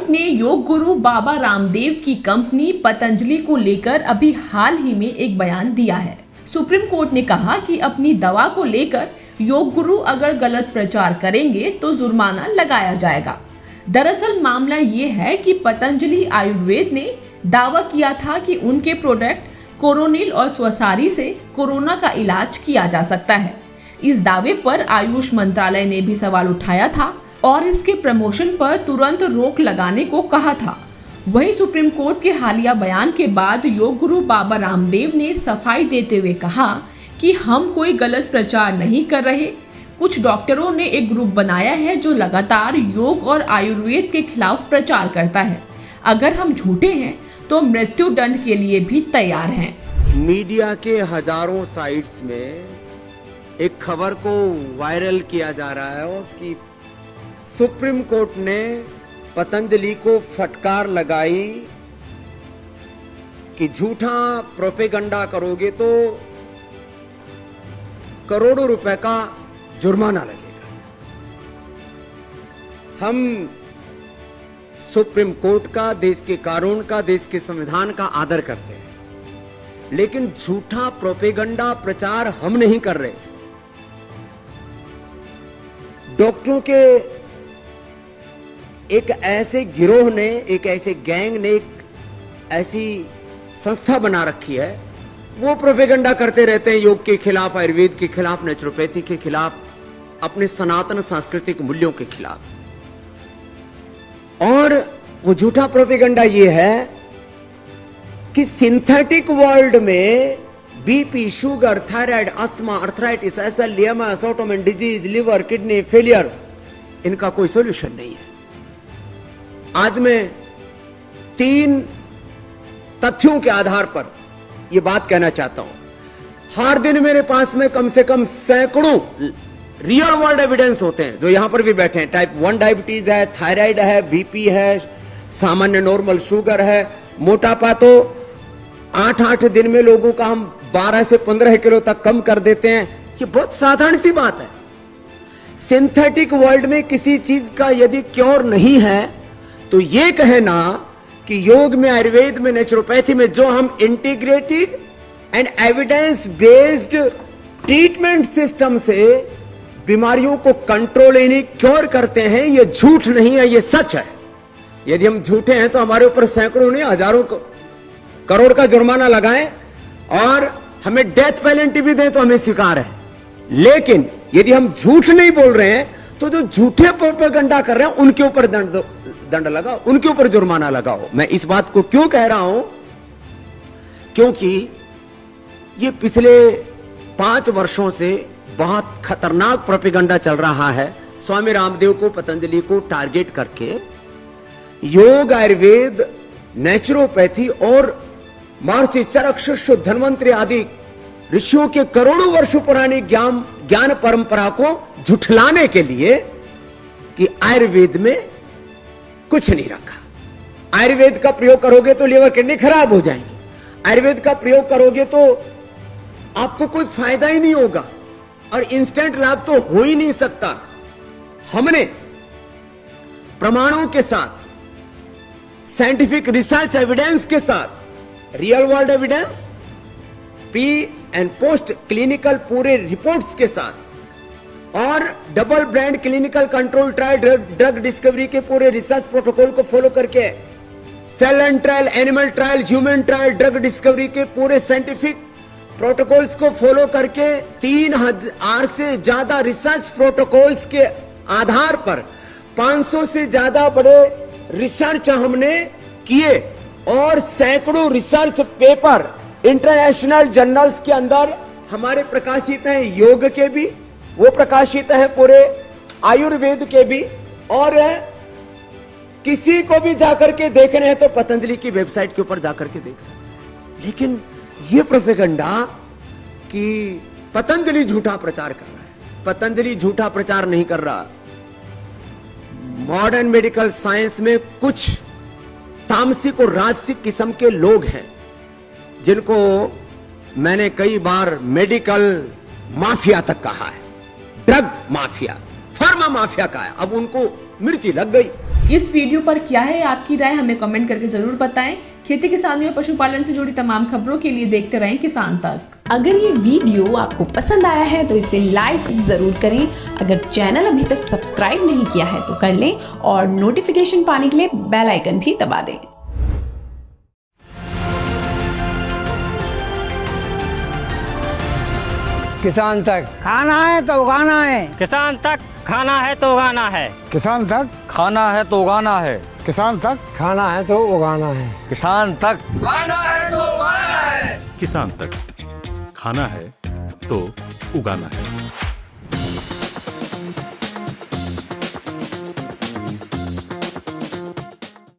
Court ने योग गुरु बाबा रामदेव की company Patanjali को लेकर अभी हाल ही में एक बयान दिया है। सुप्रीम कोर्ट ने कहा कि अपनी दवा को लेकर योग गुरु अगर गलत प्रचार करेंगे तो जुर्माना लगाया जाएगा। दरअसल मामला ये है कि पतंजलि आयुर्वेद ने दावा किया था कि उनके प्रोडक्ट कोरोनिल और स्वसारी से कोरोना का इलाज किया जा सकता है। इस दावे पर आयुष मंत्रालय ने भी सवाल उठाया था और इसके प्रमोशन पर तुरंत रोक लगाने को कहा था। वहीं सुप्रीम कोर्ट के हालिया बयान के बाद योग गुरु बाबा रामदेव ने सफाई देते हुए कहा कि हम कोई गलत प्रचार नहीं कर रहे। कुछ डॉक्टरों ने एक ग्रुप बनाया है जो लगातार योग और आयुर्वेद के खिलाफ प्रचार करता है। अगर हम झूठे हैं तो मृत्यु दंड के लिए भी तैयार हैं। मीडिया के हजारों साइट्स में एक खबर को वायरल किया जा रहा है कि सुप्रीम कोर्ट ने पतंजलि को फटकार लगाई कि झूठा प्रोपेगंडा करोगे तो करोड़ों रुपए का जुर्माना लगेगा। हम सुप्रीम कोर्ट का, देश के कानून का, देश के संविधान का आदर करते हैं, लेकिन झूठा प्रोपेगंडा प्रचार हम नहीं कर रहे। डॉक्टरों के एक ऐसे गिरोह ने, एक ऐसे गैंग ने, एक ऐसी संस्था बना रखी है, वो प्रोपेगंडा करते रहते हैं योग के खिलाफ, आयुर्वेद के खिलाफ, नेचुरोपैथी के खिलाफ, अपने सनातन सांस्कृतिक मूल्यों के खिलाफ। और वो झूठा प्रोपेगंडा ये है कि सिंथेटिक वर्ल्ड में BP, sugar, thyroid, asthma, arthritis, SLE MS, autoimmune disease, liver, kidney failure, इनका कोई सॉल्यूशन नहीं है। आज मैं 3 तथ्यों के आधार पर यह बात कहना चाहता हूं। हर दिन मेरे पास में कम से कम सैकड़ों रियल वर्ल्ड एविडेंस होते हैं, जो यहां पर भी बैठे हैं। टाइप 1 डायबिटीज है, थायराइड है, बीपी है, सामान्य नॉर्मल शुगर है, मोटापा तो 8-8 दिन में लोगों का हम 12 से 15 किलो तक कम कर देते हैं। ये बहुत साधारण सी बात है। सिंथेटिक वर्ल्ड में किसी चीज का यदि क्योर नहीं है तो यह कहना कि योग में, आयुर्वेद में, नेचुरोपैथी में जो हम integrated and evidence based treatment system से बीमारियों को कंट्रोल यानी क्योर करते हैं, यह झूठ नहीं है, यह सच है। यदि हम झूठे हैं तो हमारे ऊपर सैकड़ों नहीं, हजारों करोड़ का जुर्माना लगाएं और हमें डेथ पेनल्टी भी दें तो हमें स्वीकार है। लेकिन यदि हम झूठ नहीं बोल रहे हैं तो जो झूठे प्रोपेगंडा कर रहे हैं उनके ऊपर दंड लगाओ, उनके ऊपर जुर्माना लगाओ। मैं इस बात को क्यों कह रहा हूं? क्योंकि ये पिछले 5 वर्षों से बहुत खतरनाक प्रोपेगंडा चल रहा है स्वामी रामदेव को, पतंजलि को टारगेट करके। योग, आयुर्वेद, नेचुरोपैथी और महर्षि चरक, शिष्य, धन्वंतरि आदि ऋषियों के करोड़ों वर्षों पुरानी ज्ञान परंपरा को झुठलाने के लिए कि आयुर्वेद में कुछ नहीं रखा। आयुर्वेद का प्रयोग करोगे तो लिवर, किडनी खराब हो जाएंगी। आयुर्वेद का प्रयोग करोगे तो आपको कोई फायदा ही नहीं होगा और इंस्टेंट लाभ तो हो ही नहीं सकता। हमने प्रमाणों के साथ, साइंटिफिक रिसर्च एविडेंस के साथ, real world evidence, pre and post clinical पूरे रिपोर्ट्स के साथ और double blind clinical control trial, drug discovery के पूरे रिसर्च प्रोटोकॉल को फॉलो करके, cell and trial, animal trial, human trial, drug discovery के पूरे साइंटिफिक प्रोटोकॉल्स को फॉलो करके 3000 से ज्यादा रिसर्च प्रोटोकॉल्स के आधार पर 500 से ज्यादा बड़े रिसर्च हमने किए और सैकड़ों रिसर्च पेपर इंटरनेशनल जर्नल्स के अंदर हमारे प्रकाशित हैं। योग के भी वो प्रकाशित है, पूरे आयुर्वेद के भी। और किसी को भी जाकर के देखने हैं तो पतंजलि की वेबसाइट के ऊपर जाकर के देख सकते हैं। लेकिन ये प्रोपेगंडा कि पतंजलि झूठा प्रचार कर रहा है, पतंजलि झूठा प्रचार नहीं कर रहा। मॉडर्न मेडिकल साइंस में कुछ तामसिक और राजसिक किस्म के लोग हैं जिनको मैंने कई बार मेडिकल माफिया तक कहा है, ड्रग माफिया, फार्मा माफिया का है। अब उनको मिर्ची लग गई। इस वीडियो पर क्या है आपकी राय, हमें कमेंट करके जरूर बताएं। खेती किसानी और पशुपालन से जुड़ी तमाम खबरों के लिए देखते रहें किसान तक। अगर ये वीडियो आपको पसंद आया है तो इसे लाइक जरूर करें। अगर चैनल अभी तक सब्सक्राइब नहीं किया है तो कर लें और नोटिफिकेशन पाने के लिए बेल आइकन भी दबा दें। किसान तक खाना है तो उगाना है, किसान तक खाना है तो उगाना है, किसान तक खाना है तो उगाना है, किसान तक खाना है तो उगाना है, किसान तक खाना है तो उगाना है, किसान तक खाना है तो उगाना है।